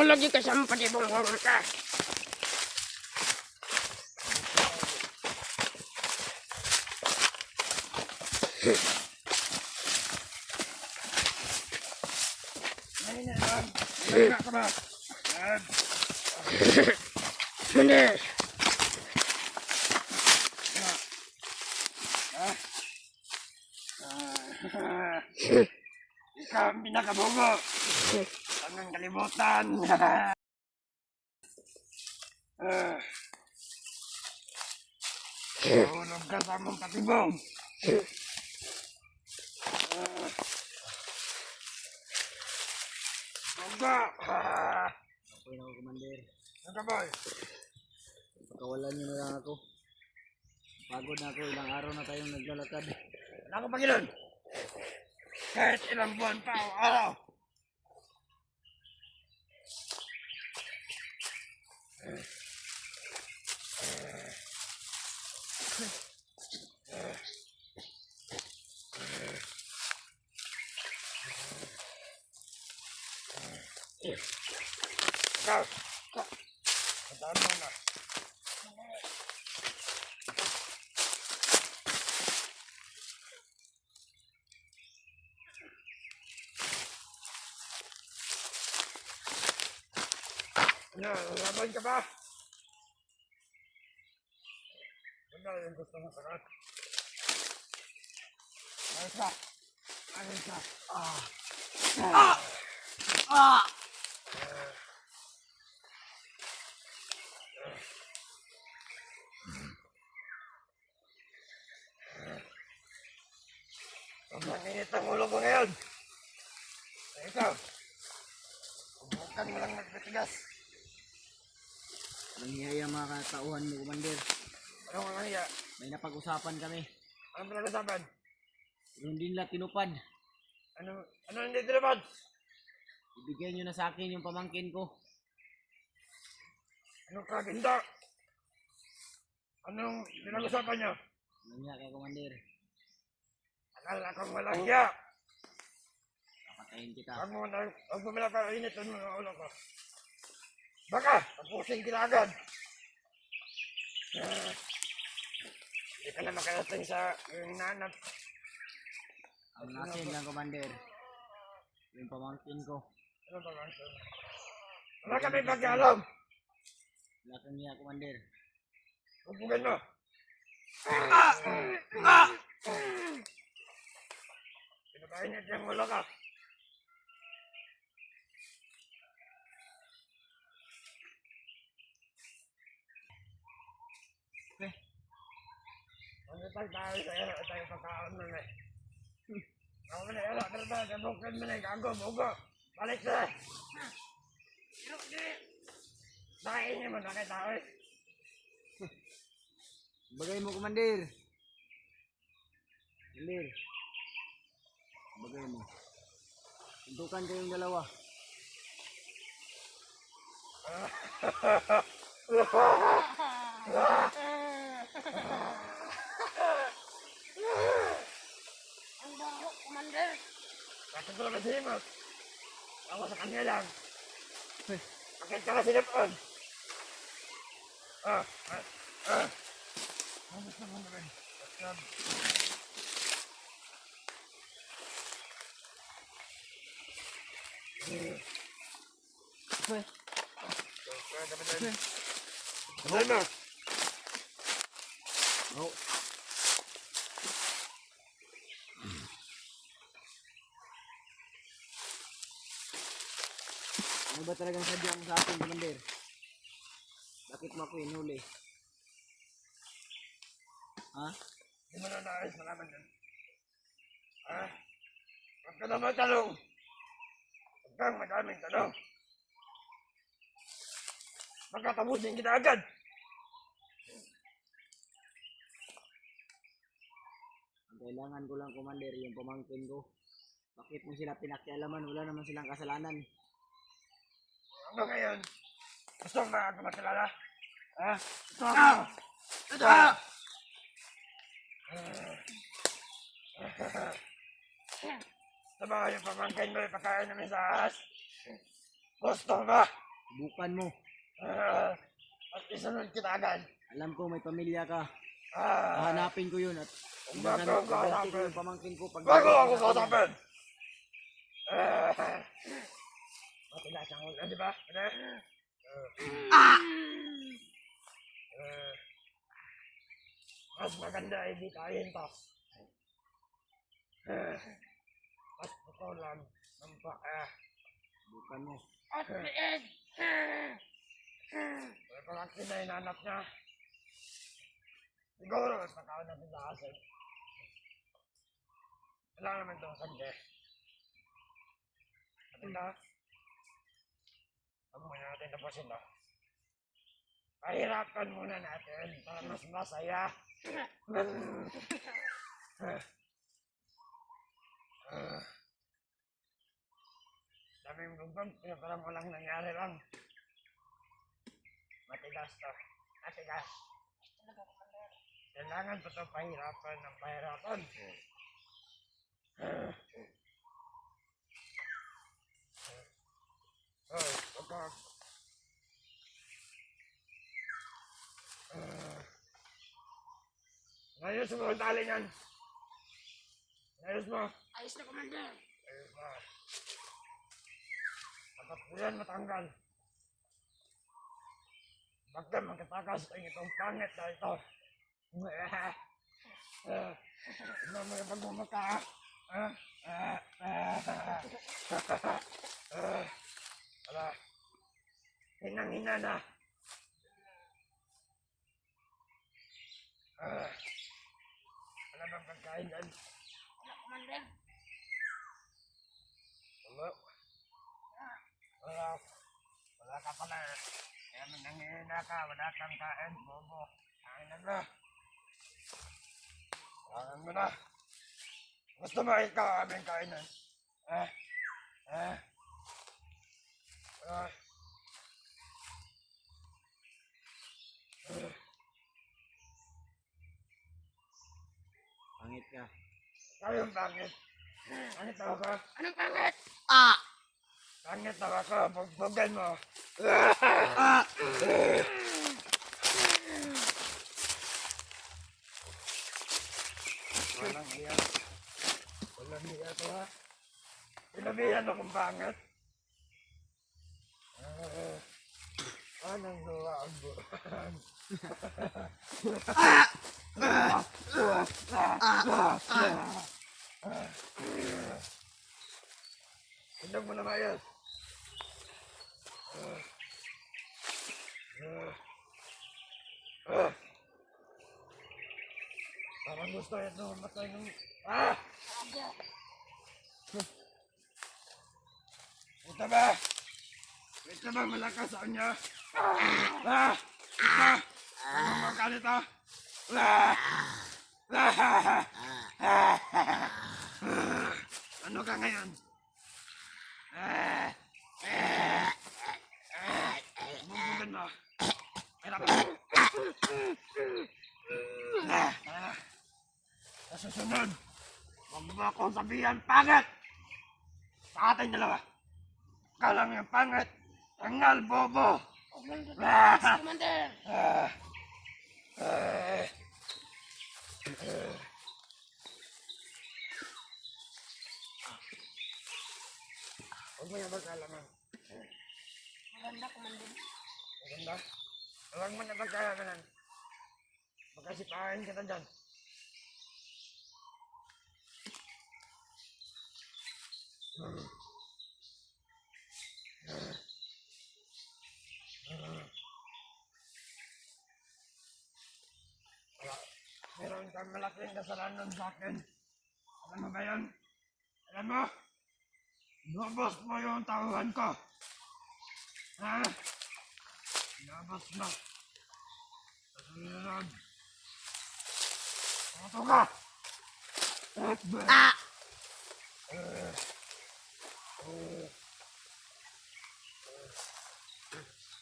Lagi ka sa padibong ka. Mandir. Ikaw ang pinakabugo. Anong kalimutan. Tulog ka sa mong patibong. Bongga. Okay na ako, Commander. Ano ka boy? Pagkawalan niyo na lang ako. Pagod na ako, ilang araw na tayong naglalakad. Wala ko Panginoon. Kahit ilang buwan pa o araw. Ikaw. Puntaan mo na. Ano, laban ka ba? Ano yung gusto mo sakat? Ayos ka. Ayos ka. Sobrang init ang ulo ko ngayon. Ikaw, hubukan mo lang magpatigas. Nangyaya mga katauhan mo, Commander. Ano ka kaya? May napag-usapan kami. Anong pinag-usapan? Yung din lang tinupad. Ano hindi tinapad? Ibigay nyo na sa akin yung pamangkin ko. Anong kaginda? Anong pinag-usapan niyo? Nangyaya kay Commander. Akala kong walang hiya. Papatayin kita. Huwag mo pinapakainit ang mga ulo ko. Baka, tapusin kita agad. Hindi ka na makarating sa nanap. Ang natin lang, Commander. Yung pamangkin ko. Ano ba lang ito? Wala kami pag-alam. Wala kang niya, Commander. Hubugan mo. Pinapakainit yung ulo ka. Ano tayo pagkaon mo na. Ako na yala, karba, kabukan mo na, gago, bugo. Balik na. Nakainin mo, nakita ko eh. Bagay mo, Commander. Commander. Bagay mo. Tuntukan kayong dalawa. Ang baho, Commander. Bakit ko naman sinimot? Ako sa kanya lang. Bakit ka na sinipon? Ano gusto mo naman? Sabay mo. Oh. Ano ba talagang sadya mo sa akin, Commander? Bakit mo ako inuli? Ha? Hindi mo na naayos malaman yan. Huwag ka na magtanong. Huwag kang madaming tanong. Magkatapusin kita agad. Ang kailangan ko lang, Commander, yung pamangkin ko. Bakit mo sila pinakialaman? Wala naman silang kasalanan. Ano ngayon? Gusto mo ba ako masalala? Gusto mo? Ito! Gusto ba yung pamangkin mo ipakain namin sa ahas? Gusto ba? Bukan mo. At isunod kita agad. Alam ko may pamilya ka. Ah, Hahanapin ko yun at Bago ako gaganti ko kausapin. yung pamangkin ko pag bago ako kausapin! Matigas ang ulo, di ba? Mas maganda ay di kain to. Mas pukulan ng paa. Bukan mo. At liig. May pangakit na hinanap niya. Siguro, pagkaon natin sa asin. Kailangan naman itong sandi. Matinda. Huwag muna natin tapusin na. Pahirapan muna natin para mas masaya. Daming bugog, pero parang walang nangyari lang. Matigas to. Matigas. Kailangan pa ito pahirapan ng pahirapan. Pagkak. Ayos mo ang tali niyan. Ayos mo. Ayos na, Commander. Ayos mo. Dapat mo yan matanggal. Bakit magkatakas ang itong pangit na ito? Tignan mo yung pagmumukha. Wala. Hinang-hina na. Wala bang pagkain yan? Wala, Commander. Wala. Wala. Wala ka pala. Kaya nanghihina ka. Wala kang kain. Bobo. Kainan na. Kainan mo na. Gusto mo ikaw aming kainan? Pangit ka. Kayong pangit. Pangit na ako. Anong pangit? Pangit na ako. Bugbugan mo. Walang iya. Walang iya to ha. Sinabihan akong pangit. Anong gawa ang buwan? Tignan mo na mayas. Parang gusto ito matay ng... Ito ba? Ito ba malakas sa kanya? Ito! Ano makal ito? Ano ka ngayon? Bubugan mo. Hirap ako. Sa susunod, huwag mo akong sabihan pangit! Sa ating dalawa. Ikaw lang yung pangit. Tangal, bobo. Commander. Yes, Commander. Huwag mo yung magkalaman. Maganda, Commander. Maganda? Huwag mo na magkalaman. Magkasipahin kita dyan. Meron kang malaking kasalanan sa akin. Alam mo ba yan? Alam mo? Nabos mo yung tauhan ko. Ha? Nabos mo. Sa susunod. Pato ka!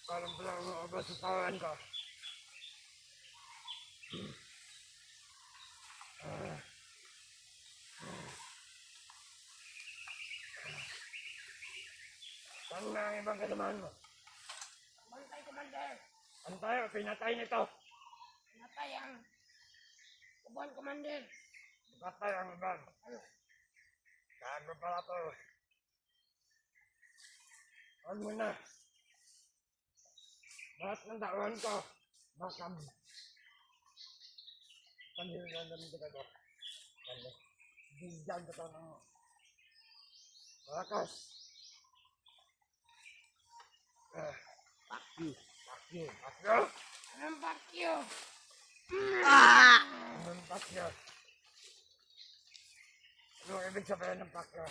Parang pala umabas sa tauhan ko. Saan na ang ibang kasamahan mo? Bantay, Commander. Antay o pinatay nito? Natay ang kubuan, Commander. Patay ang ibang. Ano? Gago pala to. Huwag mo na. Lahat ng tauhan ko. Bakam. Panhilan na rin kita ko. Bigyan ko to ng malakas. Fuck you. Pakyo. Pakyo. Anong bakyo? Anong pakyo? Ano ibig sabihin ng pakyo?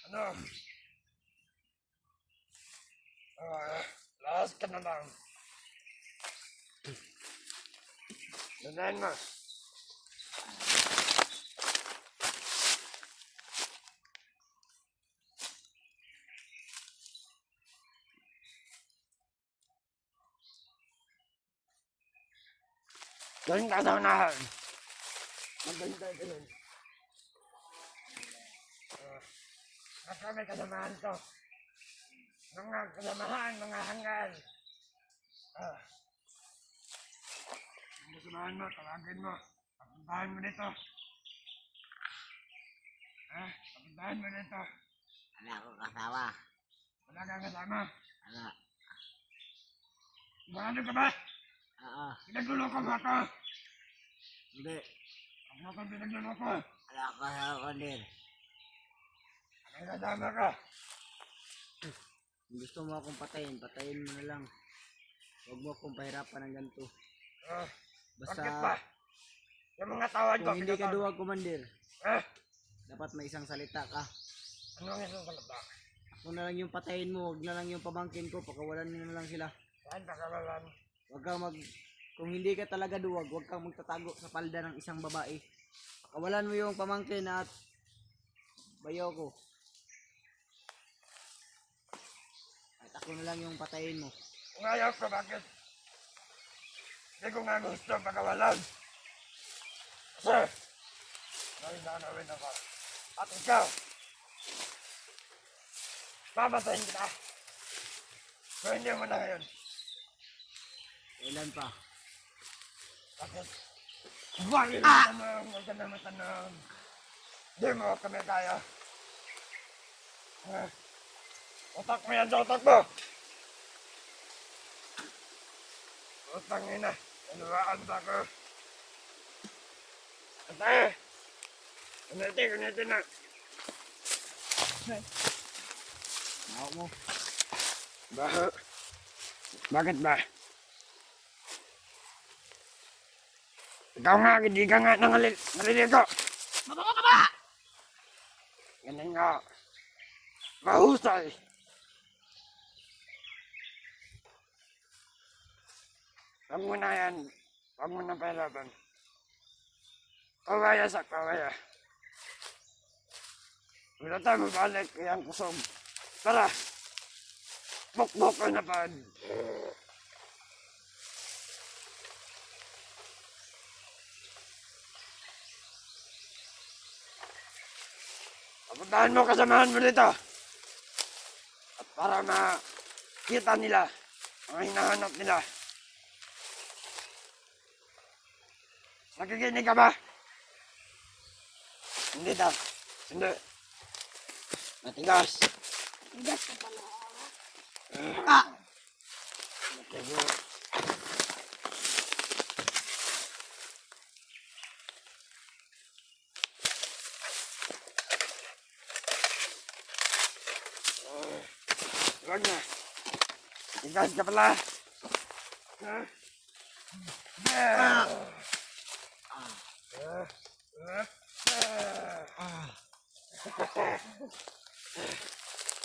Ano? Last ka na lang. Nanayin mo. Gawin ka sa unahan. Maghintay ka nun. Baka may kasamahan ko. Mga kasamahan, mga hanggan. Ang kasamahan mo, tawagin mo. Papuntahan mo dito. Papuntahan mo dito. Wala akong kasawa. Wala kang kasama. Wala. Ano ka ba? Oo. Pinagluloko mo ako. Hindi. Ako ako pinagluloko. Wala akong kasawa, Commander. May kasama ka. Kung gusto mo akong patayin, patayin mo na lang. Huwag mo akong pahirapan ng ganito. Bakit ba? Basta, Yung mga tawad ko, kung hindi ka duwag, Commander, Ha? dapat may isang salita ka. Ano ang isang salita? Ako na lang yung patayin mo, huwag na lang yung pamangkin ko, pakawalan mo na lang sila. Saan pakawalan? Huwag kang kung hindi ka talaga duwag, huwag kang magtatago sa palda ng isang babae. Pakawalan mo yung pamangkin at bayaw ko. At ako na lang yung patayin mo. Kung ayaw ko, bakit? Hindi ko nga gusto pakawalan. Kasi, may nanawin ako. At ikaw, babatayin kita. Kung hindi mo na ngayon. Kailan pa? Bakit? Bakit matanong? Huwag ka na matanong. Hindi mo kami kaya. Utak mo yan sa utak mo. Utang ina. Nanuwaan pa ako. Ate! Kuniti na. Mahok mo. Bakit ba? Ikaw nga, hindi ka nga naliligo. Mabango ka ba? Ganun nga. Mahusay. Huwag mo na yan. Huwag mo na pahirapan. Kawaya sa kawaya. Wala tayo mabalik kayang kusog. Tara! Bukbok ka na pa. Papuntahan mo, kasamahan mo dito. At para makita nila ang hinahanap nila. Nakikinig ka ba? Hindi daw. Hindi. Matigas. Bigas ka pala. Matigas. Wag na. Tigas ka pala.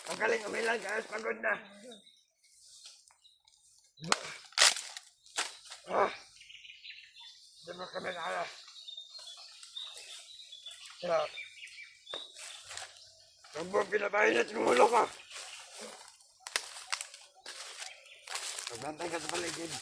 Magaling umilag, guys. Pagod na. Hindi mo kami kaya. Kaya, huwag mo pinapainit yung ulo ko. Magbantay ka sa paligid.